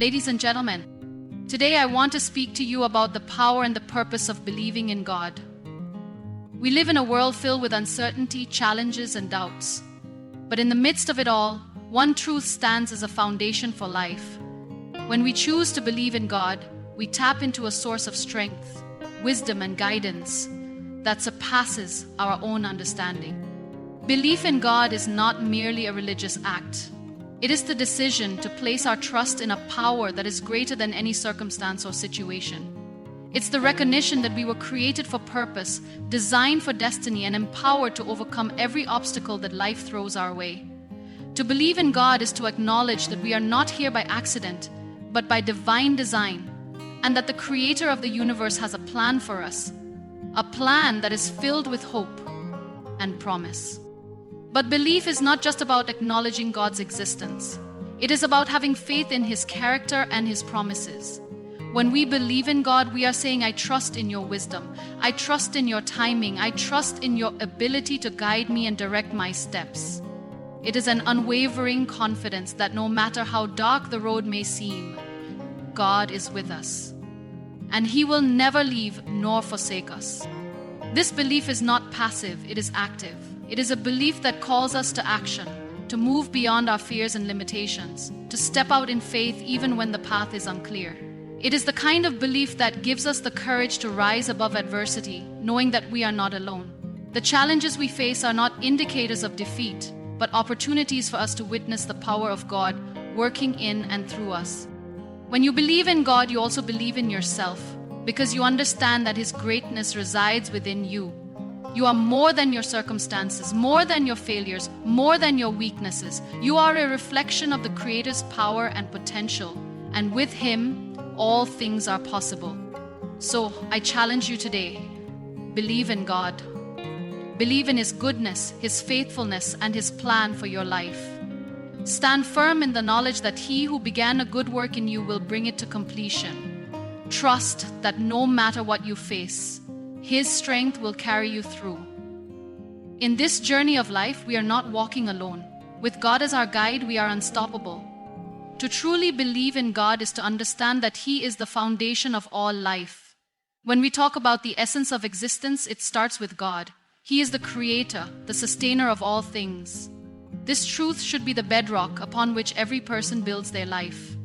Ladies and gentlemen, today I want to speak to you about the power and the purpose of believing in God. We live in a world filled with uncertainty, challenges, and doubts. But in the midst of it all, one truth stands as a foundation for life. When we choose to believe in God, we tap into a source of strength, wisdom, and guidance that surpasses our own understanding. Belief in God is not merely a religious act. It is the decision to place our trust in a power that is greater than any circumstance or situation. It's the recognition that we were created for purpose, designed for destiny, and empowered to overcome every obstacle that life throws our way. To believe in God is to acknowledge that we are not here by accident, but by divine design, and that the Creator of the universe has a plan for us, a plan that is filled with hope and promise. But belief is not just about acknowledging God's existence. It is about having faith in His character and His promises. When we believe in God, we are saying, I trust in your wisdom. I trust in your timing. I trust in your ability to guide me and direct my steps. It is an unwavering confidence that no matter how dark the road may seem, God is with us, and He will never leave nor forsake us. This belief is not passive, it is active. It is a belief that calls us to action, to move beyond our fears and limitations, to step out in faith even when the path is unclear. It is the kind of belief that gives us the courage to rise above adversity, knowing that we are not alone. The challenges we face are not indicators of defeat, but opportunities for us to witness the power of God working in and through us. When you believe in God, you also believe in yourself, because you understand that His greatness resides within you. You are more than your circumstances, more than your failures, more than your weaknesses. You are a reflection of the Creator's power and potential, and with Him, all things are possible. So, I challenge you today, believe in God. Believe in His goodness, His faithfulness, and His plan for your life. Stand firm in the knowledge that He who began a good work in you will bring it to completion. Trust that no matter what you face, His strength will carry you through. In this journey of life, we are not walking alone. With God as our guide, we are unstoppable. To truly believe in God is to understand that He is the foundation of all life. When we talk about the essence of existence, it starts with God. He is the Creator, the sustainer of all things. This truth should be the bedrock upon which every person builds their life.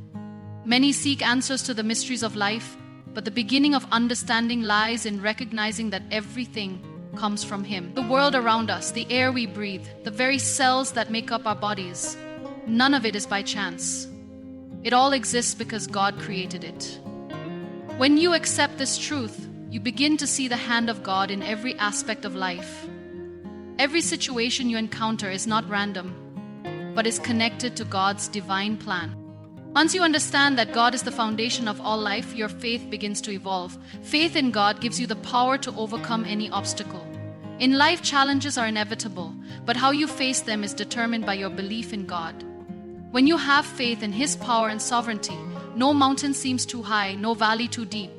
Many seek answers to the mysteries of life, but the beginning of understanding lies in recognizing that everything comes from Him. The world around us, the air we breathe, the very cells that make up our bodies, none of it is by chance. It all exists because God created it. When you accept this truth, you begin to see the hand of God in every aspect of life. Every situation you encounter is not random, but is connected to God's divine plan. Once you understand that God is the foundation of all life, your faith begins to evolve. Faith in God gives you the power to overcome any obstacle. In life, challenges are inevitable, but how you face them is determined by your belief in God. When you have faith in His power and sovereignty, no mountain seems too high, no valley too deep.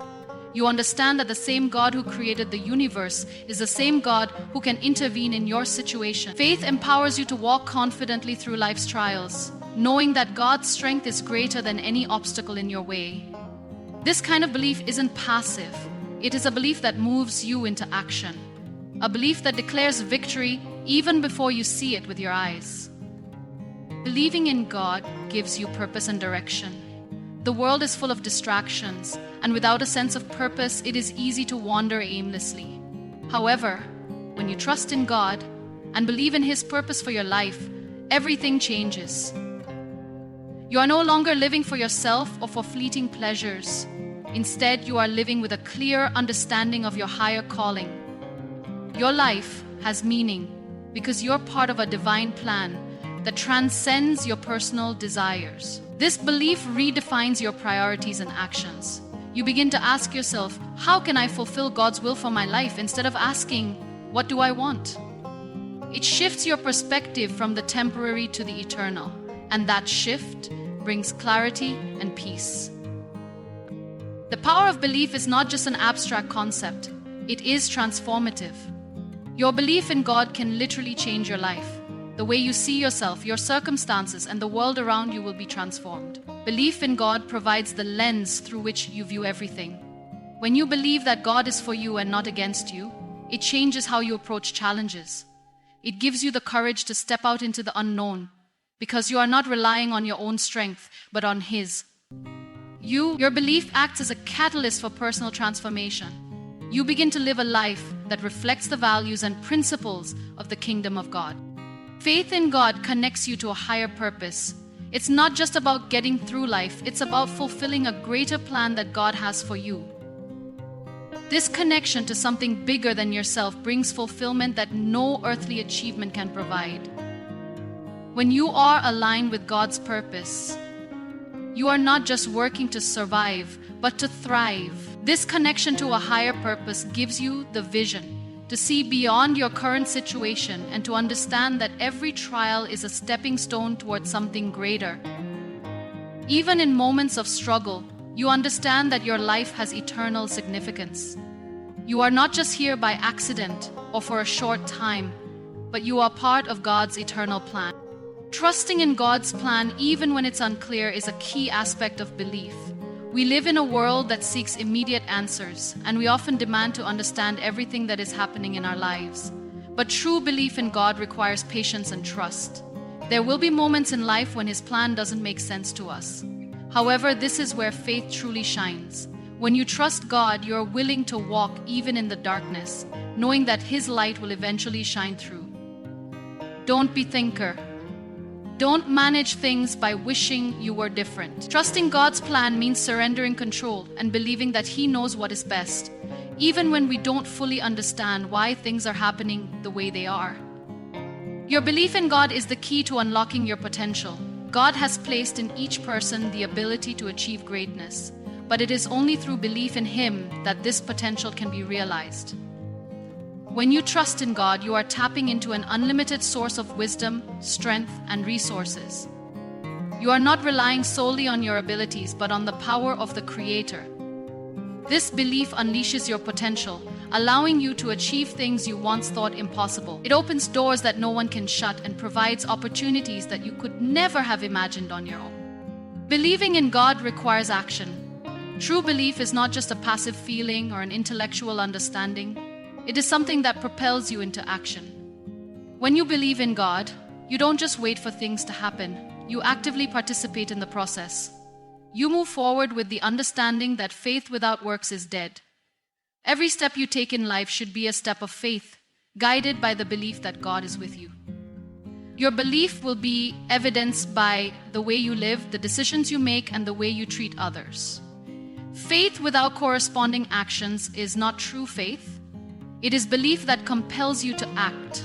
You understand that the same God who created the universe is the same God who can intervene in your situation. Faith empowers you to walk confidently through life's trials, knowing that God's strength is greater than any obstacle in your way. This kind of belief isn't passive. It is a belief that moves you into action. A belief that declares victory even before you see it with your eyes. Believing in God gives you purpose and direction. The world is full of distractions, and without a sense of purpose, it is easy to wander aimlessly. However, when you trust in God and believe in His purpose for your life, everything changes. You are no longer living for yourself or for fleeting pleasures. Instead, you are living with a clear understanding of your higher calling. Your life has meaning because you're part of a divine plan that transcends your personal desires. This belief redefines your priorities and actions. You begin to ask yourself, how can I fulfill God's will for my life, instead of asking, what do I want? It shifts your perspective from the temporary to the eternal, and that shift brings clarity and peace. The power of belief is not just an abstract concept, it is transformative. Your belief in God can literally change your life. The way you see yourself, your circumstances, and the world around you will be transformed. Belief in God provides the lens through which you view everything. When you believe that God is for you and not against you, it changes how you approach challenges. It gives you the courage to step out into the unknown, because you are not relying on your own strength, but on His. Your belief acts as a catalyst for personal transformation. You begin to live a life that reflects the values and principles of the kingdom of God. Faith in God connects you to a higher purpose. It's not just about getting through life, it's about fulfilling a greater plan that God has for you. This connection to something bigger than yourself brings fulfillment that no earthly achievement can provide. When you are aligned with God's purpose, you are not just working to survive, but to thrive. This connection to a higher purpose gives you the vision to see beyond your current situation and to understand that every trial is a stepping stone towards something greater. Even in moments of struggle, you understand that your life has eternal significance. You are not just here by accident or for a short time, but you are part of God's eternal plan. Trusting in God's plan, even when it's unclear, is a key aspect of belief. We live in a world that seeks immediate answers, and we often demand to understand everything that is happening in our lives. But true belief in God requires patience and trust. There will be moments in life when His plan doesn't make sense to us. However, this is where faith truly shines. When you trust God, you're willing to walk even in the darkness, knowing that His light will eventually shine through. Don't be thinker. Don't manage things by wishing you were different. Trusting God's plan means surrendering control and believing that He knows what is best, even when we don't fully understand why things are happening the way they are. Your belief in God is the key to unlocking your potential. God has placed in each person the ability to achieve greatness, but it is only through belief in Him that this potential can be realized. When you trust in God, you are tapping into an unlimited source of wisdom, strength, and resources. You are not relying solely on your abilities, but on the power of the Creator. This belief unleashes your potential, allowing you to achieve things you once thought impossible. It opens doors that no one can shut and provides opportunities that you could never have imagined on your own. Believing in God requires action. True belief is not just a passive feeling or an intellectual understanding. It is something that propels you into action. When you believe in God, you don't just wait for things to happen. You actively participate in the process. You move forward with the understanding that faith without works is dead. Every step you take in life should be a step of faith, guided by the belief that God is with you. Your belief will be evidenced by the way you live, the decisions you make, and the way you treat others. Faith without corresponding actions is not true faith. It is belief that compels you to act.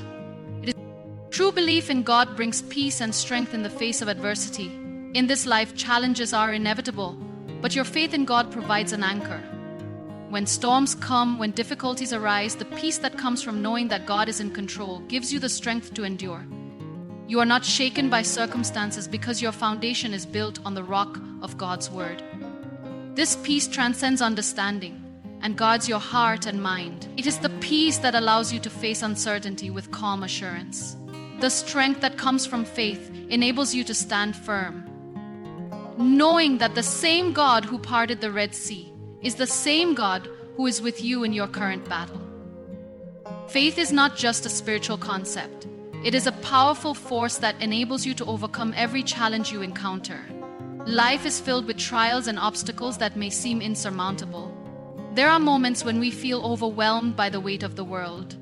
True belief in God brings peace and strength in the face of adversity. In this life, challenges are inevitable, but your faith in God provides an anchor. When storms come, when difficulties arise, the peace that comes from knowing that God is in control gives you the strength to endure. You are not shaken by circumstances because your foundation is built on the rock of God's word. This peace transcends understanding and guards your heart and mind. It is the peace that allows you to face uncertainty with calm assurance. The strength that comes from faith enables you to stand firm, knowing that the same God who parted the Red Sea is the same God who is with you in your current battle. Faith is not just a spiritual concept. It is a powerful force that enables you to overcome every challenge you encounter. Life is filled with trials and obstacles that may seem insurmountable. There are moments when we feel overwhelmed by the weight of the world,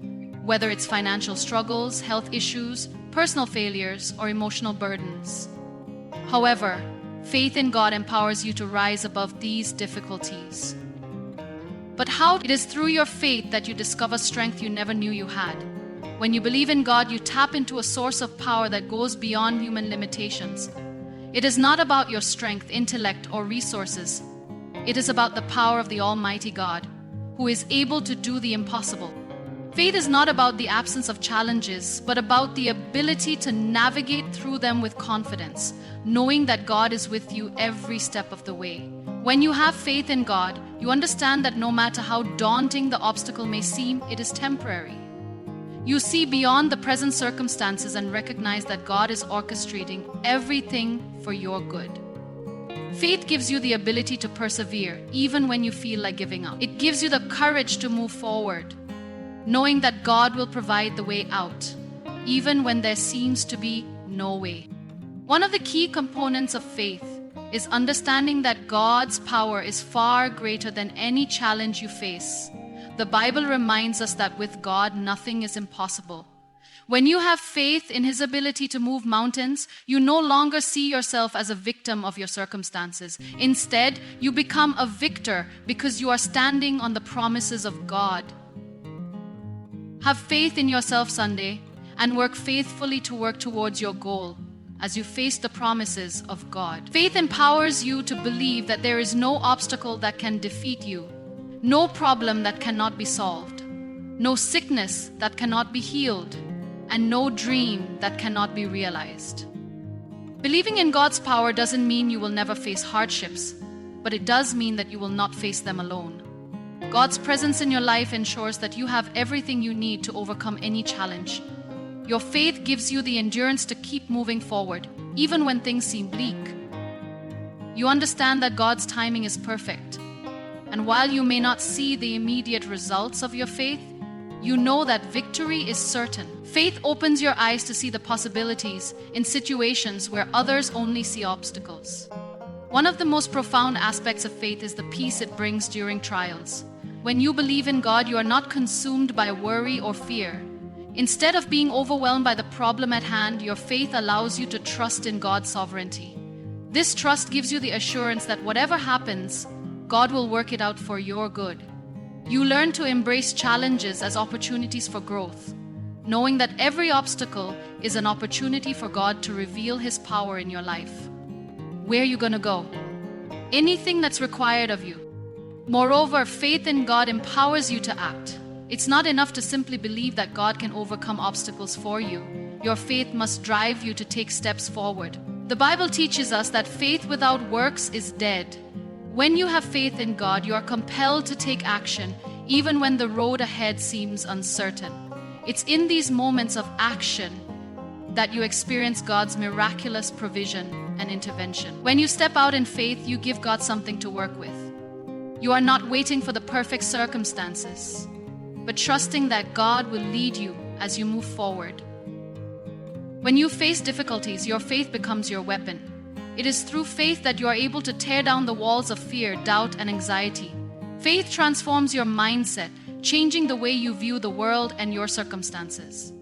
whether it's financial struggles, health issues, personal failures, or emotional burdens. However, faith in God empowers you to rise above these difficulties. But how? It is through your faith that you discover strength you never knew you had. When you believe in God, you tap into a source of power that goes beyond human limitations. It is not about your strength, intellect, or resources. It is about the power of the Almighty God, who is able to do the impossible. Faith is not about the absence of challenges, but about the ability to navigate through them with confidence, knowing that God is with you every step of the way. When you have faith in God, you understand that no matter how daunting the obstacle may seem, it is temporary. You see beyond the present circumstances and recognize that God is orchestrating everything for your good. Faith gives you the ability to persevere even when you feel like giving up. It gives you the courage to move forward, knowing that God will provide the way out, even when there seems to be no way. One of the key components of faith is understanding that God's power is far greater than any challenge you face. The Bible reminds us that with God, nothing is impossible. When you have faith in His ability to move mountains, you no longer see yourself as a victim of your circumstances. Instead, you become a victor because you are standing on the promises of God. Have faith in yourself, Sunday, and work faithfully to work towards your goal as you face the promises of God. Faith empowers you to believe that there is no obstacle that can defeat you, no problem that cannot be solved, no sickness that cannot be healed, and no dream that cannot be realized. Believing in God's power doesn't mean you will never face hardships, but it does mean that you will not face them alone. God's presence in your life ensures that you have everything you need to overcome any challenge. Your faith gives you the endurance to keep moving forward, even when things seem bleak. You understand that God's timing is perfect, and while you may not see the immediate results of your faith, you know that victory is certain. Faith opens your eyes to see the possibilities in situations where others only see obstacles. One of the most profound aspects of faith is the peace it brings during trials. When you believe in God, you are not consumed by worry or fear. Instead of being overwhelmed by the problem at hand, your faith allows you to trust in God's sovereignty. This trust gives you the assurance that whatever happens, God will work it out for your good. You learn to embrace challenges as opportunities for growth, knowing that every obstacle is an opportunity for God to reveal His power in your life. Where are you going to go? Anything that's required of you. Moreover, faith in God empowers you to act. It's not enough to simply believe that God can overcome obstacles for you. Your faith must drive you to take steps forward. The Bible teaches us that faith without works is dead. When you have faith in God, you are compelled to take action, even when the road ahead seems uncertain. It's in these moments of action that you experience God's miraculous provision and intervention. When you step out in faith, you give God something to work with. You are not waiting for the perfect circumstances, but trusting that God will lead you as you move forward. When you face difficulties, your faith becomes your weapon. It is through faith that you are able to tear down the walls of fear, doubt, and anxiety. Faith transforms your mindset, changing the way you view the world and your circumstances.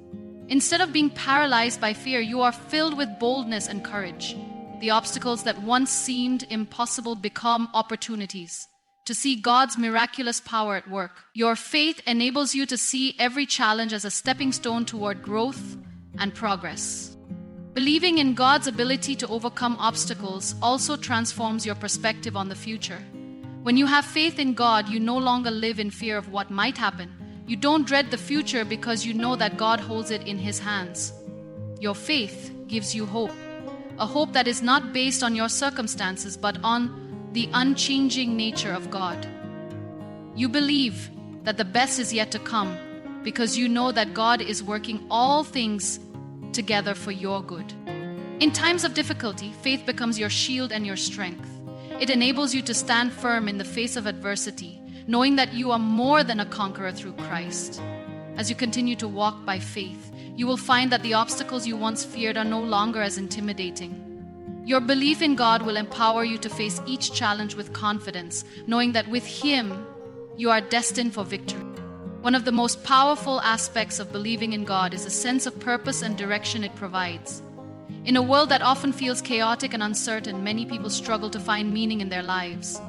Instead of being paralyzed by fear, you are filled with boldness and courage. The obstacles that once seemed impossible become opportunities to see God's miraculous power at work. Your faith enables you to see every challenge as a stepping stone toward growth and progress. Believing in God's ability to overcome obstacles also transforms your perspective on the future. When you have faith in God, you no longer live in fear of what might happen. You don't dread the future because you know that God holds it in His hands. Your faith gives you hope, a hope that is not based on your circumstances but on the unchanging nature of God. You believe that the best is yet to come because you know that God is working all things together for your good. In times of difficulty, faith becomes your shield and your strength. It enables you to stand firm in the face of adversity, knowing that you are more than a conqueror through Christ. As you continue to walk by faith, you will find that the obstacles you once feared are no longer as intimidating. Your belief in God will empower you to face each challenge with confidence, knowing that with Him, you are destined for victory. One of the most powerful aspects of believing in God is a sense of purpose and direction it provides. In a world that often feels chaotic and uncertain, many people struggle to find meaning in their lives.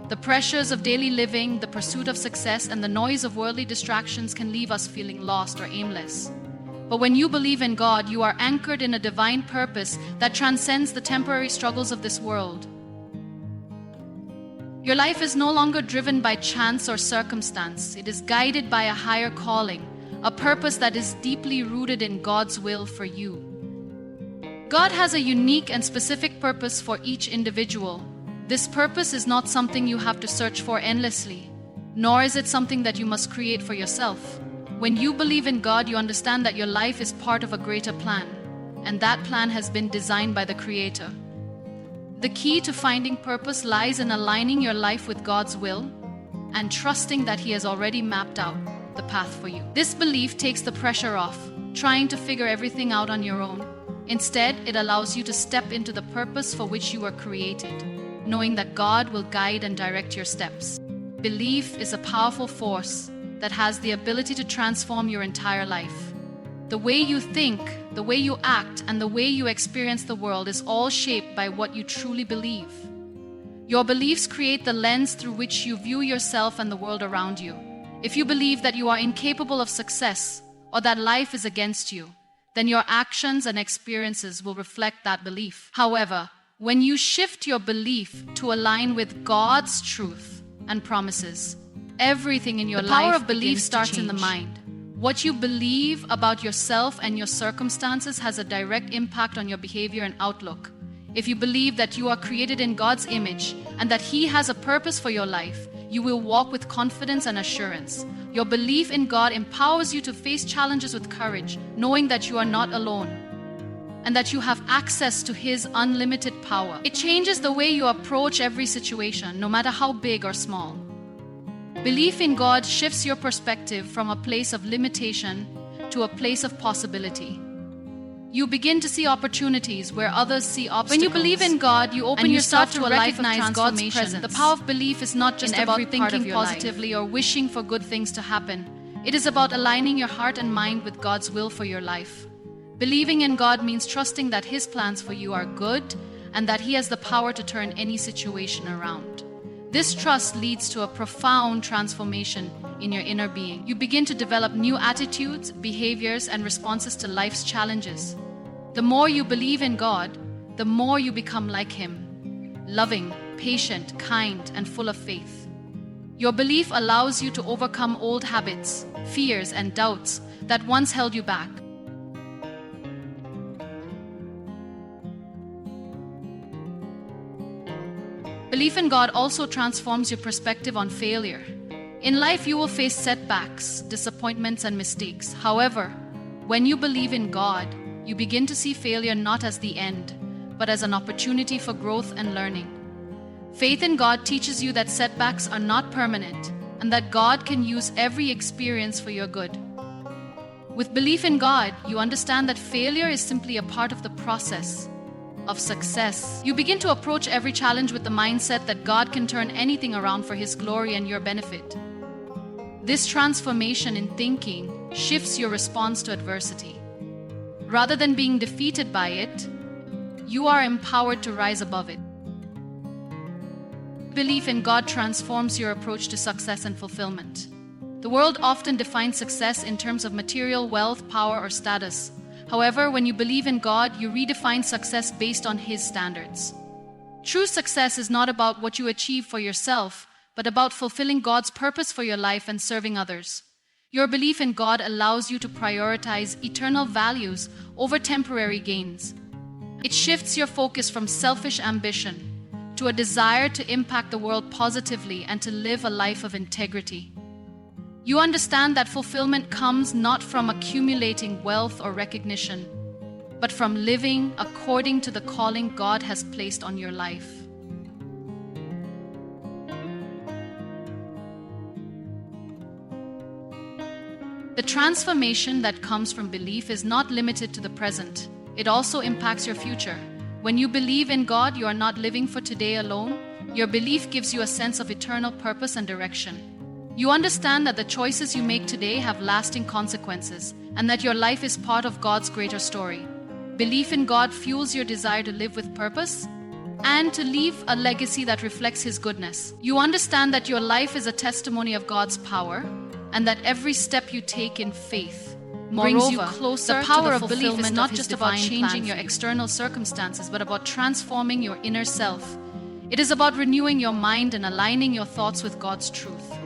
The pressures of daily living, the pursuit of success, and the noise of worldly distractions can leave us feeling lost or aimless. But when you believe in God, you are anchored in a divine purpose that transcends the temporary struggles of this world. Your life is no longer driven by chance or circumstance. It is guided by a higher calling, a purpose that is deeply rooted in God's will for you. God has a unique and specific purpose for each individual. This purpose is not something you have to search for endlessly, nor is it something that you must create for yourself. When you believe in God, you understand that your life is part of a greater plan, and that plan has been designed by the Creator. The key to finding purpose lies in aligning your life with God's will and trusting that He has already mapped out the path for you. This belief takes the pressure off, trying to figure everything out on your own. Instead, it allows you to step into the purpose for which you were created, knowing that God will guide and direct your steps. Belief is a powerful force that has the ability to transform your entire life. The way you think, the way you act, and the way you experience the world is all shaped by what you truly believe. Your beliefs create the lens through which you view yourself and the world around you. If you believe that you are incapable of success or that life is against you, then your actions and experiences will reflect that belief. However, when you shift your belief to align with God's truth and promises, everything in your life, the power of belief starts in the mind. What you believe about yourself and your circumstances has a direct impact on your behavior and outlook. If you believe that you are created in God's image and that He has a purpose for your life, you will walk with confidence and assurance. Your belief in God empowers you to face challenges with courage, knowing that you are not alone and that you have access to His unlimited power. It changes the way you approach every situation, no matter how big or small. Belief in God shifts your perspective from a place of limitation to a place of possibility. You begin to see opportunities where others see obstacles. When you believe in God, you open yourself to recognize God's presence. The power of belief is not just about thinking positively or wishing for good things to happen. It is about aligning your heart and mind with God's will for your life. Believing in God means trusting that His plans for you are good and that He has the power to turn any situation around. This trust leads to a profound transformation in your inner being. You begin to develop new attitudes, behaviors, and responses to life's challenges. The more you believe in God, the more you become like Him, loving, patient, kind, and full of faith. Your belief allows you to overcome old habits, fears, and doubts that once held you back. Belief in God also transforms your perspective on failure. In life, you will face setbacks, disappointments, and mistakes. However, when you believe in God, you begin to see failure not as the end, but as an opportunity for growth and learning. Faith in God teaches you that setbacks are not permanent and that God can use every experience for your good. With belief in God, you understand that failure is simply a part of the process of success. You begin to approach every challenge with the mindset that God can turn anything around for His glory and your benefit. This transformation in thinking shifts your response to adversity. Rather than being defeated by it, you are empowered to rise above it. Belief in God transforms your approach to success and fulfillment. The world often defines success in terms of material wealth, power, or status. However, when you believe in God, you redefine success based on His standards. True success is not about what you achieve for yourself, but about fulfilling God's purpose for your life and serving others. Your belief in God allows you to prioritize eternal values over temporary gains. It shifts your focus from selfish ambition to a desire to impact the world positively and to live a life of integrity. You understand that fulfillment comes not from accumulating wealth or recognition, but from living according to the calling God has placed on your life. The transformation that comes from belief is not limited to the present. It also impacts your future. When you believe in God, you are not living for today alone. Your belief gives you a sense of eternal purpose and direction. You understand that the choices you make today have lasting consequences and that your life is part of God's greater story. Belief in God fuels your desire to live with purpose and to leave a legacy that reflects His goodness. You understand that your life is a testimony of God's power and that every step you take in faith brings you closer. The power of belief is not just about changing your external circumstances, but about transforming your inner self. It is about renewing your mind and aligning your thoughts with God's truth.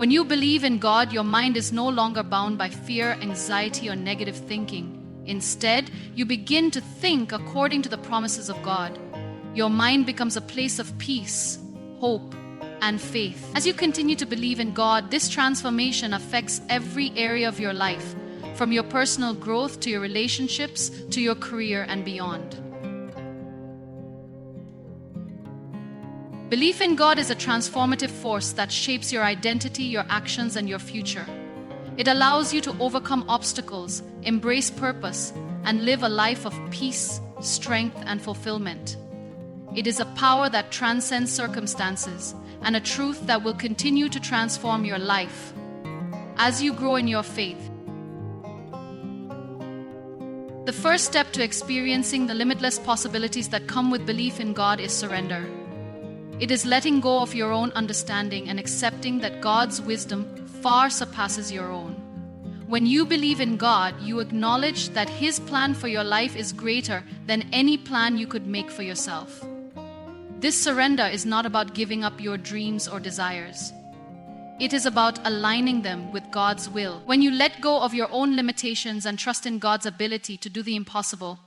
When you believe in God, your mind is no longer bound by fear, anxiety, or negative thinking. Instead, you begin to think according to the promises of God. Your mind becomes a place of peace, hope, and faith. As you continue to believe in God, this transformation affects every area of your life, from your personal growth to your relationships to your career and beyond. Belief in God is a transformative force that shapes your identity, your actions, and your future. It allows you to overcome obstacles, embrace purpose, and live a life of peace, strength, and fulfillment. It is a power that transcends circumstances and a truth that will continue to transform your life as you grow in your faith. The first step to experiencing the limitless possibilities that come with belief in God is surrender. It is letting go of your own understanding and accepting that God's wisdom far surpasses your own. When you believe in God, you acknowledge that His plan for your life is greater than any plan you could make for yourself. This surrender is not about giving up your dreams or desires. It is about aligning them with God's will. When you let go of your own limitations and trust in God's ability to do the impossible,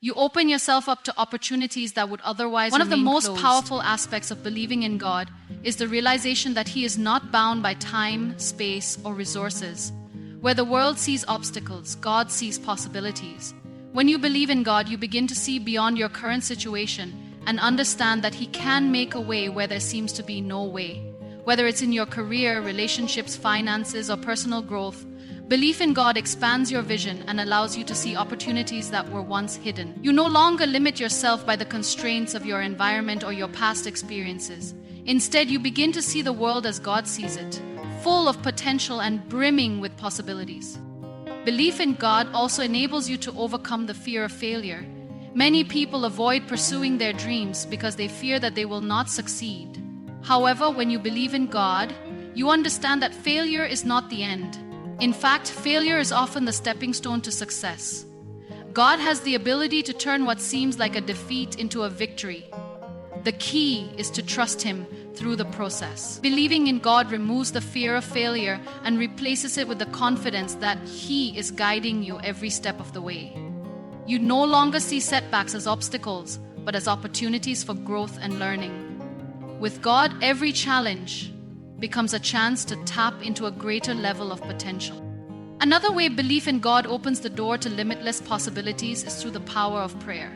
you open yourself up to opportunities that would otherwise remain closed. One of the most powerful aspects of believing in God is the realization that He is not bound by time, space, or resources. Where the world sees obstacles, God sees possibilities. When you believe in God, you begin to see beyond your current situation and understand that He can make a way where there seems to be no way. Whether it's in your career, relationships, finances, or personal growth, belief in God expands your vision and allows you to see opportunities that were once hidden. You no longer limit yourself by the constraints of your environment or your past experiences. Instead, you begin to see the world as God sees it, full of potential and brimming with possibilities. Belief in God also enables you to overcome the fear of failure. Many people avoid pursuing their dreams because they fear that they will not succeed. However, when you believe in God, you understand that failure is not the end. In fact, failure is often the stepping stone to success. God has the ability to turn what seems like a defeat into a victory. The key is to trust Him through the process. Believing in God removes the fear of failure and replaces it with the confidence that He is guiding you every step of the way. You no longer see setbacks as obstacles, but as opportunities for growth and learning. With God, every challenge becomes a chance to tap into a greater level of potential. Another way belief in God opens the door to limitless possibilities is through the power of prayer.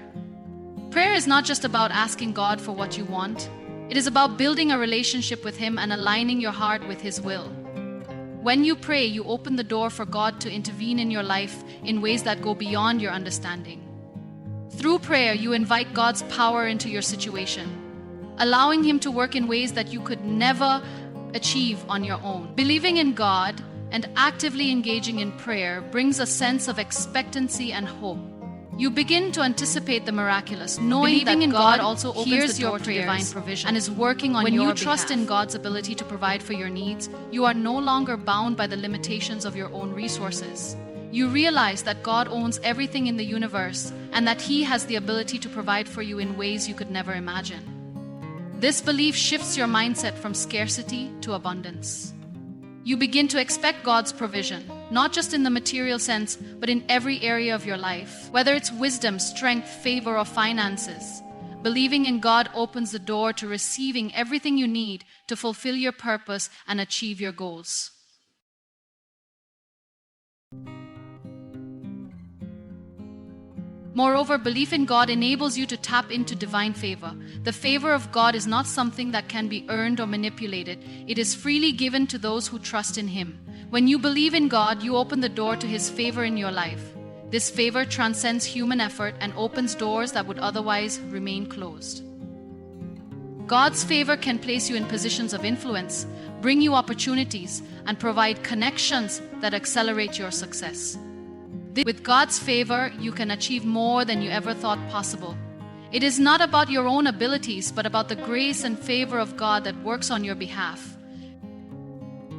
Prayer is not just about asking God for what you want. It is about building a relationship with Him and aligning your heart with His will. When you pray, you open the door for God to intervene in your life in ways that go beyond your understanding. Through prayer, you invite God's power into your situation, allowing Him to work in ways that you could never achieve on your own. Believing in God and actively engaging in prayer brings a sense of expectancy and hope. You begin to anticipate the miraculous, knowing that God also opens the door to divine provision and is working on your behalf. When you trust in God's ability to provide for your needs, you are no longer bound by the limitations of your own resources. You realize that God owns everything in the universe and that He has the ability to provide for you in ways you could never imagine. This belief shifts your mindset from scarcity to abundance. You begin to expect God's provision, not just in the material sense, but in every area of your life. Whether it's wisdom, strength, favor, or finances, believing in God opens the door to receiving everything you need to fulfill your purpose and achieve your goals. Moreover, belief in God enables you to tap into divine favor. The favor of God is not something that can be earned or manipulated. It is freely given to those who trust in Him. When you believe in God, you open the door to His favor in your life. This favor transcends human effort and opens doors that would otherwise remain closed. God's favor can place you in positions of influence, bring you opportunities, and provide connections that accelerate your success. With God's favor, you can achieve more than you ever thought possible. It is not about your own abilities, but about the grace and favor of God that works on your behalf.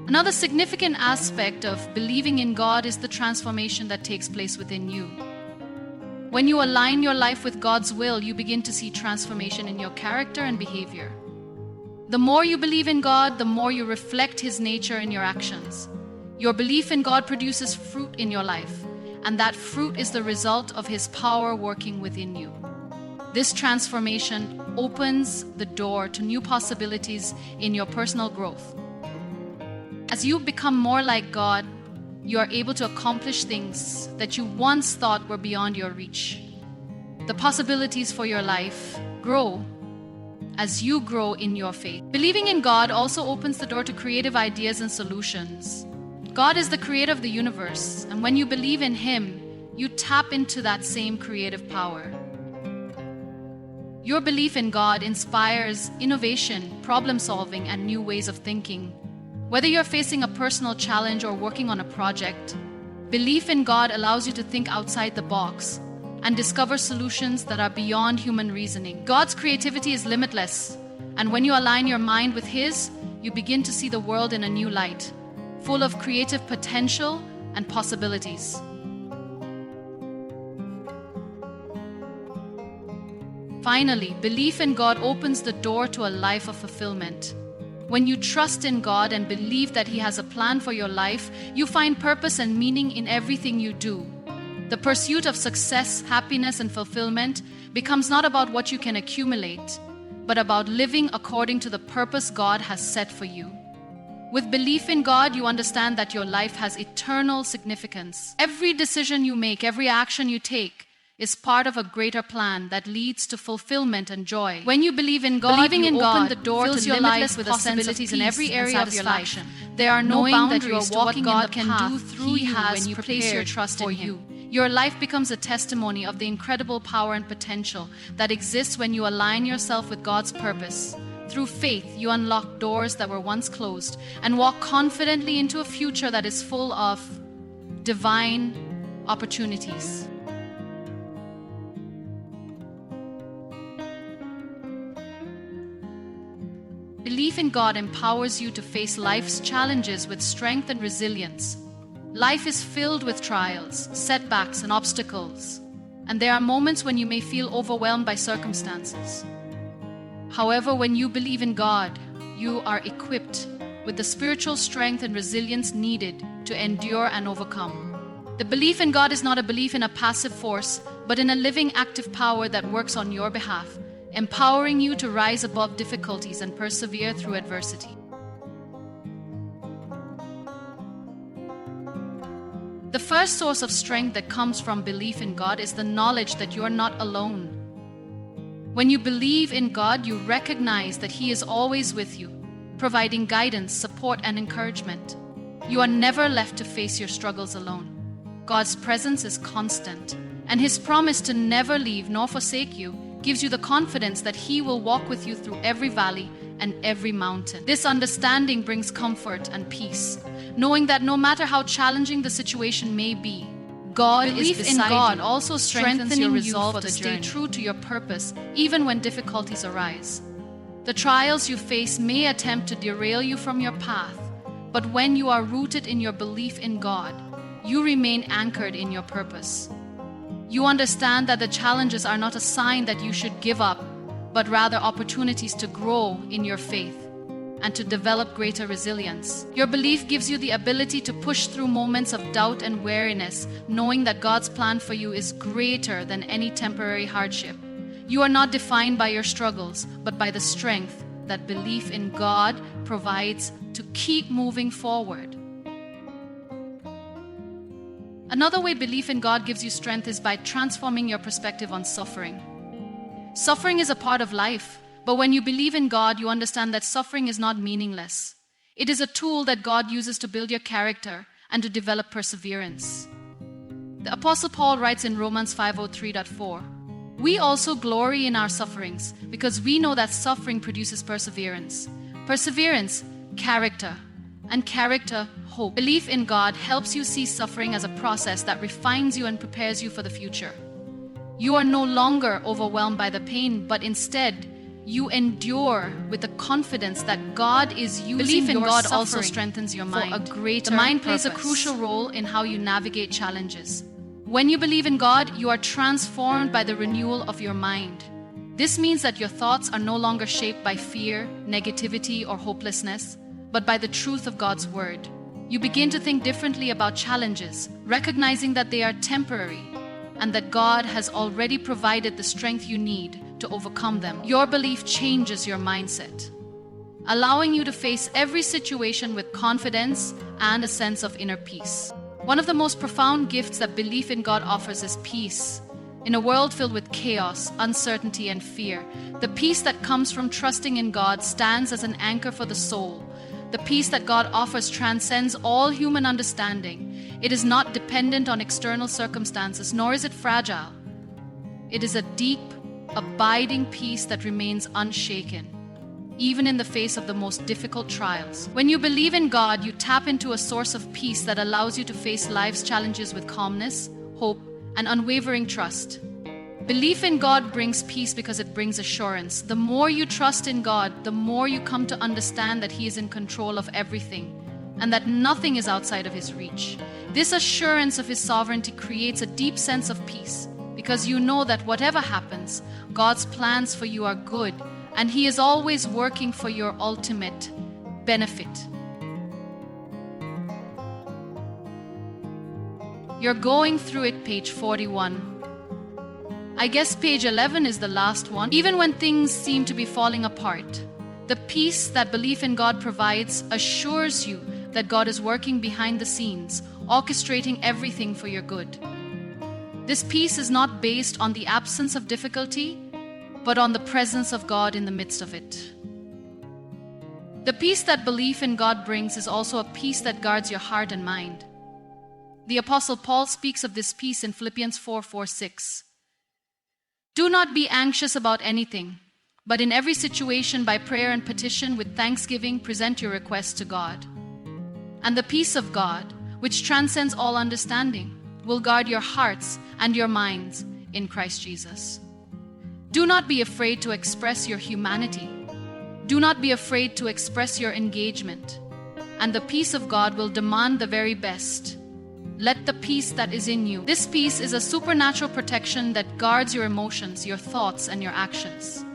Another significant aspect of believing in God is the transformation that takes place within you. When you align your life with God's will, you begin to see transformation in your character and behavior. The more you believe in God, the more you reflect His nature in your actions. Your belief in God produces fruit in your life, and that fruit is the result of His power working within you. This transformation opens the door to new possibilities in your personal growth. As you become more like God, you are able to accomplish things that you once thought were beyond your reach. The possibilities for your life grow as you grow in your faith. Believing in God also opens the door to creative ideas and solutions. God is the creator of the universe, and when you believe in Him, you tap into that same creative power. Your belief in God inspires innovation, problem solving, and new ways of thinking. Whether you're facing a personal challenge or working on a project, belief in God allows you to think outside the box and discover solutions that are beyond human reasoning. God's creativity is limitless, and when you align your mind with His, you begin to see the world in a new light, full of creative potential and possibilities. Finally, belief in God opens the door to a life of fulfillment. When you trust in God and believe that He has a plan for your life, you find purpose and meaning in everything you do. The pursuit of success, happiness, and fulfillment becomes not about what you can accumulate, but about living according to the purpose God has set for you. With belief in God, you understand that your life has eternal significance. Every decision you make, every action you take, is part of a greater plan that leads to fulfillment and joy. When you believe in God, Believing in God open the door fills to your limitless life with a sense of possibilities in peace every and area of your life. satisfaction. There are no Knowing that you are boundaries to what walking in God the can path do through He you has when you place your prepared trust for in you. Him. Your life becomes a testimony of the incredible power and potential that exists when you align yourself with God's purpose. Through faith, you unlock doors that were once closed and walk confidently into a future that is full of divine opportunities. Belief in God empowers you to face life's challenges with strength and resilience. Life is filled with trials, setbacks, and obstacles, and there are moments when you may feel overwhelmed by circumstances. However, when you believe in God, you are equipped with the spiritual strength and resilience needed to endure and overcome. The belief in God is not a belief in a passive force, but in a living, active power that works on your behalf, empowering you to rise above difficulties and persevere through adversity. The first source of strength that comes from belief in God is the knowledge that you are not alone. When you believe in God, you recognize that He is always with you, providing guidance, support, and encouragement. You are never left to face your struggles alone. God's presence is constant, and His promise to never leave nor forsake you gives you the confidence that He will walk with you through every valley and every mountain. This understanding brings comfort and peace, knowing that no matter how challenging the situation may be, God Belief is in beside God you, also strengthens your resolve for the to stay journey. true to your purpose, even when difficulties arise. The trials you face may attempt to derail you from your path, but when you are rooted in your belief in God, you remain anchored in your purpose. You understand that the challenges are not a sign that you should give up, but rather opportunities to grow in your faith and to develop greater resilience. Your belief gives you the ability to push through moments of doubt and weariness, knowing that God's plan for you is greater than any temporary hardship. You are not defined by your struggles, but by the strength that belief in God provides to keep moving forward. Another way belief in God gives you strength is by transforming your perspective on suffering. Suffering is a part of life, but when you believe in God, you understand that suffering is not meaningless. It is a tool that God uses to build your character and to develop perseverance. The Apostle Paul writes in Romans 5:3-4, "We also glory in our sufferings, because we know that suffering produces perseverance. Perseverance, character, and character, hope." Belief in God helps you see suffering as a process that refines you and prepares you for the future. You are no longer overwhelmed by the pain, but instead, you endure with the confidence that God is using Belief in your God suffering also strengthens your mind. for a greater The mind plays a purpose. crucial role in how you navigate challenges. When you believe in God, you are transformed by the renewal of your mind. This means that your thoughts are no longer shaped by fear, negativity, or hopelessness, but by the truth of God's word. You begin to think differently about challenges, recognizing that they are temporary. and that God has already provided the strength you need to overcome them. Your belief changes your mindset, allowing you to face every situation with confidence and a sense of inner peace. One of the most profound gifts that belief in God offers is peace. In a world filled with chaos, uncertainty, and fear, the peace that comes from trusting in God stands as an anchor for the soul. The peace that God offers transcends all human understanding. It is not dependent on external circumstances, nor is it fragile. It is a deep, abiding peace that remains unshaken, even in the face of the most difficult trials. When you believe in God, you tap into a source of peace that allows you to face life's challenges with calmness, hope, and unwavering trust. Belief in God brings peace because it brings assurance. The more you trust in God, the more you come to understand that He is in control of everything and that nothing is outside of His reach. This assurance of His sovereignty creates a deep sense of peace because you know that whatever happens, God's plans for you are good and He is always working for your ultimate benefit. You're going through it, page 41. I guess page 11 is the last one. Even when things seem to be falling apart, the peace that belief in God provides assures you that God is working behind the scenes, orchestrating everything for your good. This peace is not based on the absence of difficulty, but on the presence of God in the midst of it. The peace that belief in God brings is also a peace that guards your heart and mind. The Apostle Paul speaks of this peace in Philippians 4:6. Do not be anxious about anything, but in every situation by prayer and petition with thanksgiving present your requests to God. And the peace of God, which transcends all understanding, will guard your hearts and your minds in Christ Jesus. Do not be afraid to express your humanity. Do not be afraid to express your engagement. And the peace of God will demand the very best. Let the peace that is in you. This peace is a supernatural protection that guards your emotions, your thoughts, and your actions.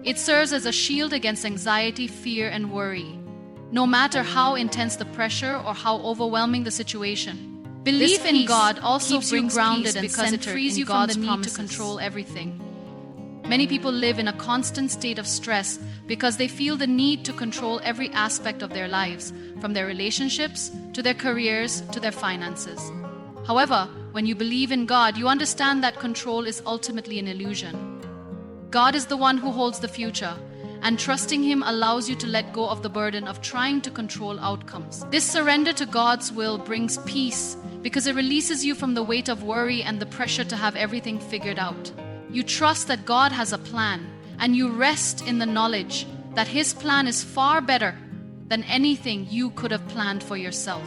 It serves as a shield against anxiety, fear, and worry, no matter how intense the pressure or how overwhelming the situation. Belief in God also keeps you grounded and because it frees you from the need to control everything. Many people live in a constant state of stress because they feel the need to control every aspect of their lives, from their relationships to their careers to their finances. However, when you believe in God, you understand that control is ultimately an illusion. God is the one who holds the future, and trusting Him allows you to let go of the burden of trying to control outcomes. This surrender to God's will brings peace because it releases you from the weight of worry and the pressure to have everything figured out. You trust that God has a plan, and you rest in the knowledge that His plan is far better than anything you could have planned for yourself.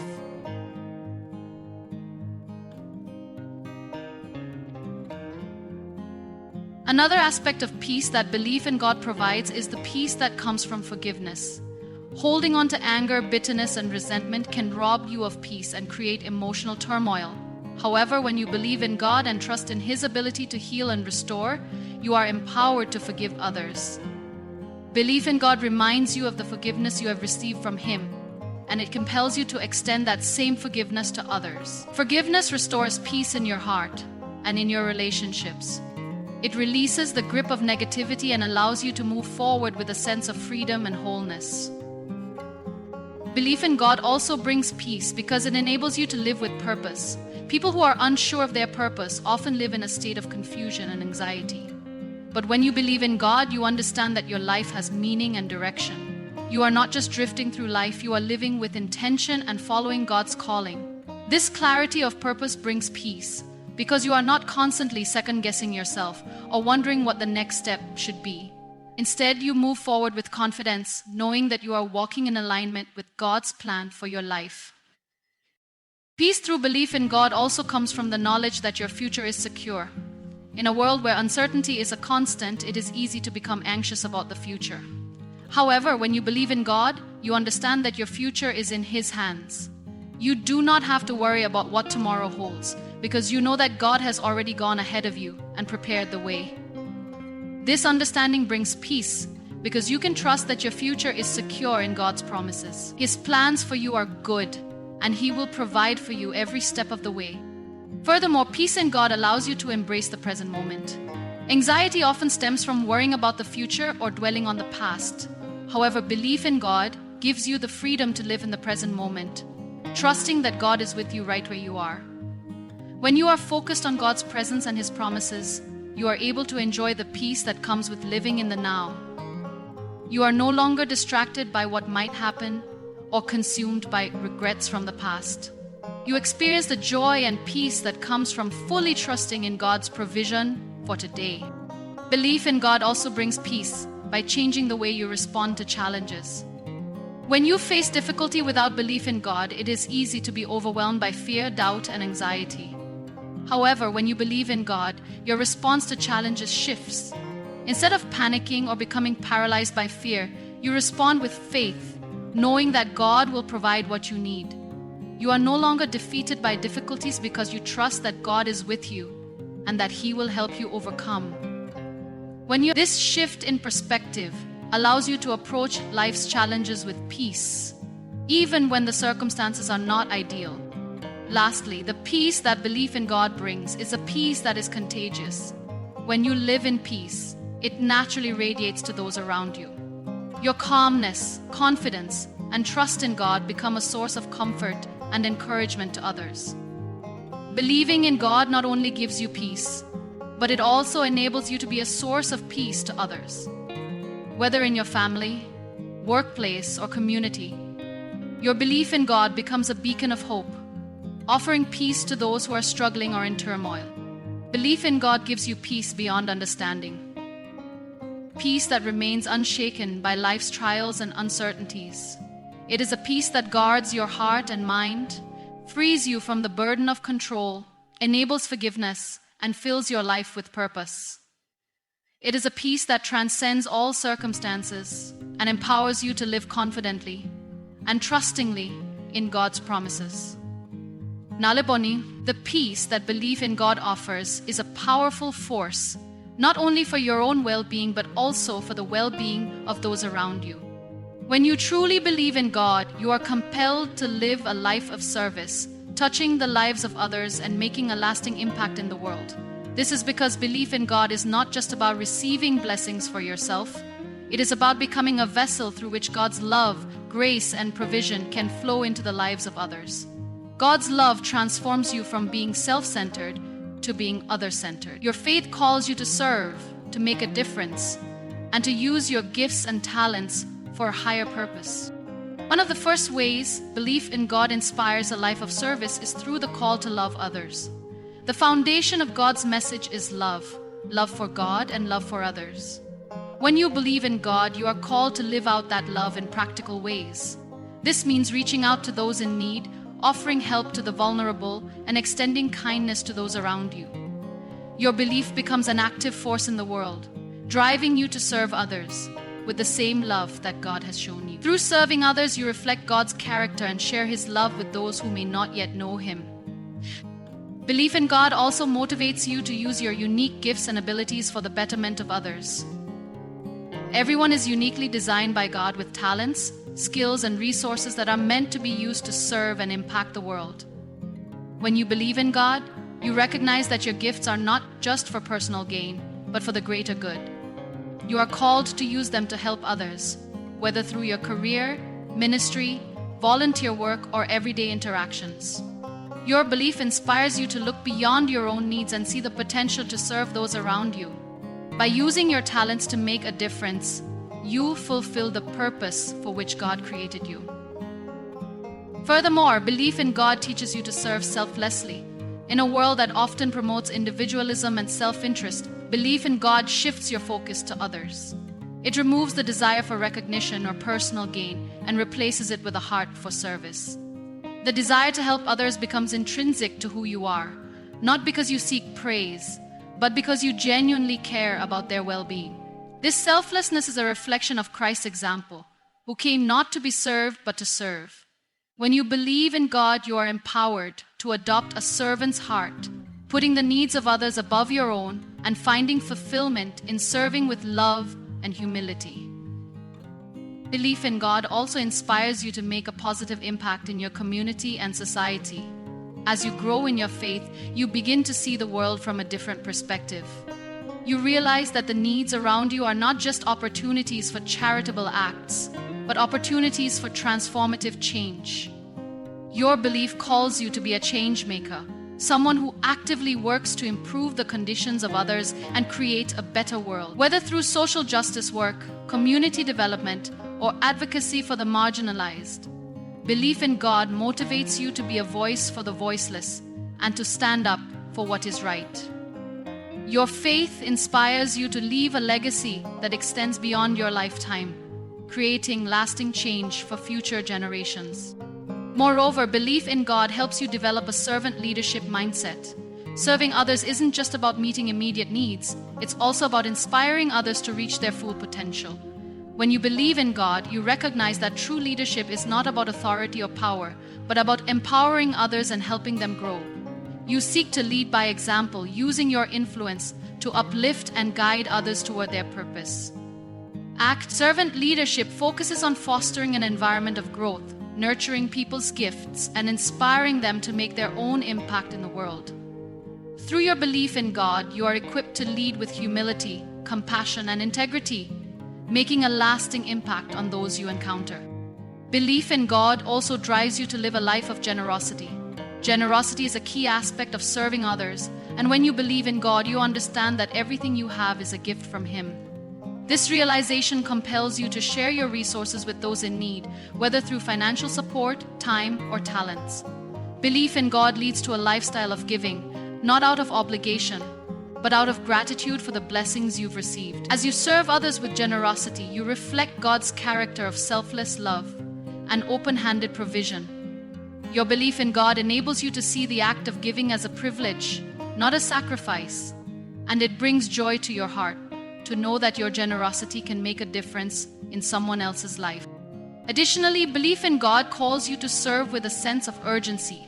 Another aspect of peace that belief in God provides is the peace that comes from forgiveness. Holding on to anger, bitterness, and resentment can rob you of peace and create emotional turmoil. However, when you believe in God and trust in His ability to heal and restore, you are empowered to forgive others. Belief in God reminds you of the forgiveness you have received from Him, and it compels you to extend that same forgiveness to others. Forgiveness restores peace in your heart and in your relationships. It releases the grip of negativity and allows you to move forward with a sense of freedom and wholeness. Belief in God also brings peace because it enables you to live with purpose. People who are unsure of their purpose often live in a state of confusion and anxiety. But when you believe in God, you understand that your life has meaning and direction. You are not just drifting through life, you are living with intention and following God's calling. This clarity of purpose brings peace because you are not constantly second-guessing yourself or wondering what the next step should be. Instead, you move forward with confidence, knowing that you are walking in alignment with God's plan for your life. Peace through belief in God also comes from the knowledge that your future is secure. In a world where uncertainty is a constant, it is easy to become anxious about the future. However, when you believe in God, you understand that your future is in His hands. You do not have to worry about what tomorrow holds, because you know that God has already gone ahead of you and prepared the way. This understanding brings peace because you can trust that your future is secure in God's promises. His plans for you are good, and He will provide for you every step of the way. Furthermore, peace in God allows you to embrace the present moment. Anxiety often stems from worrying about the future or dwelling on the past. However, belief in God gives you the freedom to live in the present moment, trusting that God is with you right where you are. When you are focused on God's presence and His promises, you are able to enjoy the peace that comes with living in the now. You are no longer distracted by what might happen or consumed by regrets from the past. You experience the joy and peace that comes from fully trusting in God's provision for today. Belief in God also brings peace by changing the way you respond to challenges. When you face difficulty without belief in God, it is easy to be overwhelmed by fear, doubt, and anxiety. However, when you believe in God, your response to challenges shifts. Instead of panicking or becoming paralyzed by fear, you respond with faith, knowing that God will provide what you need. You are no longer defeated by difficulties because you trust that God is with you and that He will help you overcome. This shift in perspective allows you to approach life's challenges with peace, even when the circumstances are not ideal. Lastly, the peace that belief in God brings is a peace that is contagious. When you live in peace, it naturally radiates to those around you. Your calmness, confidence, and trust in God become a source of comfort and encouragement to others. Believing in God not only gives you peace, but it also enables you to be a source of peace to others. Whether in your family, workplace, or community, your belief in God becomes a beacon of hope, offering peace to those who are struggling or in turmoil. Belief in God gives you peace beyond understanding. Peace that remains unshaken by life's trials and uncertainties. It is a peace that guards your heart and mind, frees you from the burden of control, enables forgiveness, and fills your life with purpose. It is a peace that transcends all circumstances and empowers you to live confidently and trustingly in God's promises. Naliboni, the peace that belief in God offers is a powerful force, not only for your own well-being, but also for the well-being of those around you. When you truly believe in God, you are compelled to live a life of service, touching the lives of others and making a lasting impact in the world. This is because belief in God is not just about receiving blessings for yourself. It is about becoming a vessel through which God's love, grace, and provision can flow into the lives of others. God's love transforms you from being self-centered to being other-centered. Your faith calls you to serve, to make a difference, and to use your gifts and talents for a higher purpose. One of the first ways belief in God inspires a life of service is through the call to love others. The foundation of God's message is love for God and love for others. When you believe in God, you are called to live out that love in practical ways. This means reaching out to those in need, offering help to the vulnerable, and extending kindness to those around you. Your belief becomes an active force in the world, driving you to serve others with the same love that God has shown you. Through serving others, you reflect God's character and share His love with those who may not yet know Him. Belief in God also motivates you to use your unique gifts and abilities for the betterment of others. Everyone is uniquely designed by God with talents, skills, and resources that are meant to be used to serve and impact the world. When you believe in God, you recognize that your gifts are not just for personal gain, but for the greater good. You are called to use them to help others, whether through your career, ministry, volunteer work, or everyday interactions. Your belief inspires you to look beyond your own needs and see the potential to serve those around you. By using your talents to make a difference, you fulfill the purpose for which God created you. Furthermore, belief in God teaches you to serve selflessly. In a world that often promotes individualism and self-interest, belief in God shifts your focus to others. It removes the desire for recognition or personal gain and replaces it with a heart for service. The desire to help others becomes intrinsic to who you are, not because you seek praise, but because you genuinely care about their well-being. This selflessness is a reflection of Christ's example, who came not to be served but to serve. When you believe in God, you are empowered to adopt a servant's heart, putting the needs of others above your own and finding fulfillment in serving with love and humility. Belief in God also inspires you to make a positive impact in your community and society. As you grow in your faith, you begin to see the world from a different perspective. You realize that the needs around you are not just opportunities for charitable acts, but opportunities for transformative change. Your belief calls you to be a change maker, someone who actively works to improve the conditions of others and create a better world. Whether through social justice work, community development, or advocacy for the marginalized, belief in God motivates you to be a voice for the voiceless and to stand up for what is right. Your faith inspires you to leave a legacy that extends beyond your lifetime, creating lasting change for future generations. Moreover, belief in God helps you develop a servant leadership mindset. Serving others isn't just about meeting immediate needs, it's also about inspiring others to reach their full potential. When you believe in God, you recognize that true leadership is not about authority or power, but about empowering others and helping them grow. You seek to lead by example, using your influence to uplift and guide others toward their purpose. Servant leadership focuses on fostering an environment of growth, nurturing people's gifts, and inspiring them to make their own impact in the world. Through your belief in God, you are equipped to lead with humility, compassion, and integrity, making a lasting impact on those you encounter. Belief in God also drives you to live a life of generosity. Generosity is a key aspect of serving others, and when you believe in God, you understand that everything you have is a gift from Him. This realization compels you to share your resources with those in need, whether through financial support, time, or talents. Belief in God leads to a lifestyle of giving, not out of obligation, but out of gratitude for the blessings you've received. As you serve others with generosity, you reflect God's character of selfless love and open-handed provision. Your belief in God enables you to see the act of giving as a privilege, not a sacrifice, and it brings joy to your heart to know that your generosity can make a difference in someone else's life. Additionally, belief in God calls you to serve with a sense of urgency.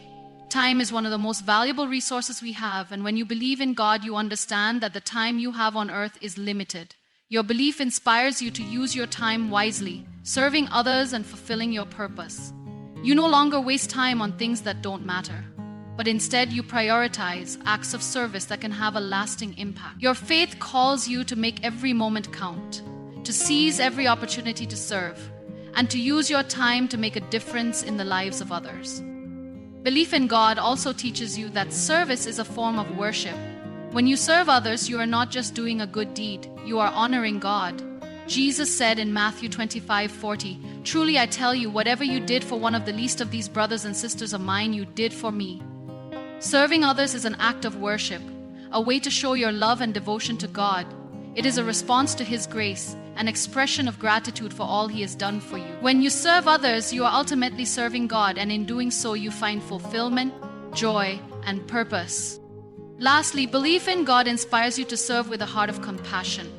Time is one of the most valuable resources we have, and when you believe in God, you understand that the time you have on earth is limited. Your belief inspires you to use your time wisely, serving others and fulfilling your purpose. You no longer waste time on things that don't matter, but instead you prioritize acts of service that can have a lasting impact. Your faith calls you to make every moment count, to seize every opportunity to serve, and to use your time to make a difference in the lives of others. Belief in God also teaches you that service is a form of worship. When you serve others, you are not just doing a good deed, you are honoring God. Jesus said in Matthew 25:40, "Truly I tell you, whatever you did for one of the least of these brothers and sisters of mine, you did for me." Serving others is an act of worship, a way to show your love and devotion to God. It is a response to His grace, an expression of gratitude for all He has done for you. When you serve others, you are ultimately serving God, and in doing so, you find fulfillment, joy, and purpose. Lastly, belief in God inspires you to serve with a heart of compassion.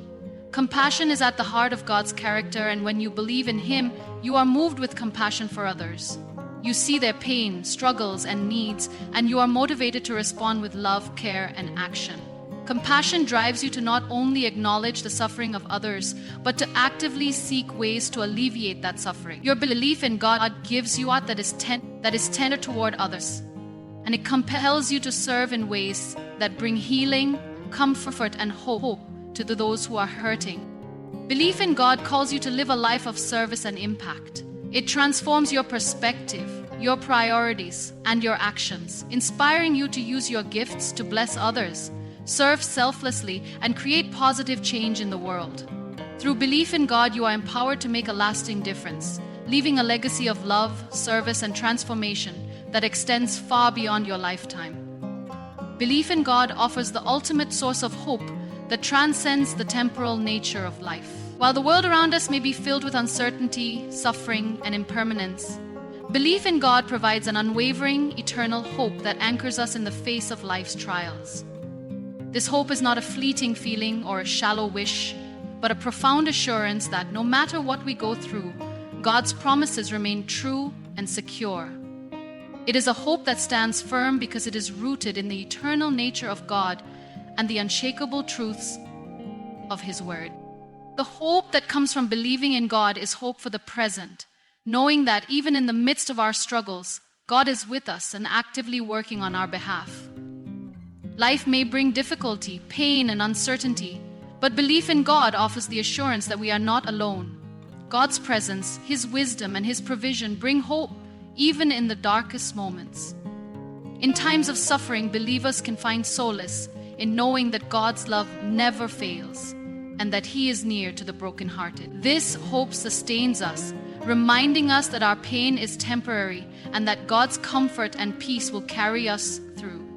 Compassion is at the heart of God's character, and when you believe in Him, you are moved with compassion for others. You see their pain, struggles, and needs, and you are motivated to respond with love, care, and action. Compassion drives you to not only acknowledge the suffering of others, but to actively seek ways to alleviate that suffering. Your belief in God gives you that is tender toward others, and it compels you to serve in ways that bring healing, comfort, and hope to those who are hurting. Belief in God calls you to live a life of service and impact. It transforms your perspective, your priorities, and your actions, inspiring you to use your gifts to bless others, serve selflessly, and create positive change in the world. Through belief in God, you are empowered to make a lasting difference, leaving a legacy of love, service, and transformation that extends far beyond your lifetime. Belief in God offers the ultimate source of hope that transcends the temporal nature of life. While the world around us may be filled with uncertainty, suffering, and impermanence, belief in God provides an unwavering, eternal hope that anchors us in the face of life's trials. This hope is not a fleeting feeling or a shallow wish, but a profound assurance that no matter what we go through, God's promises remain true and secure. It is a hope that stands firm because it is rooted in the eternal nature of God and the unshakable truths of His Word. The hope that comes from believing in God is hope for the present, knowing that even in the midst of our struggles, God is with us and actively working on our behalf. Life may bring difficulty, pain, and uncertainty, but belief in God offers the assurance that we are not alone. God's presence, His wisdom, and His provision bring hope even in the darkest moments. In times of suffering, believers can find solace in knowing that God's love never fails and that He is near to the brokenhearted. This hope sustains us, reminding us that our pain is temporary and that God's comfort and peace will carry us through.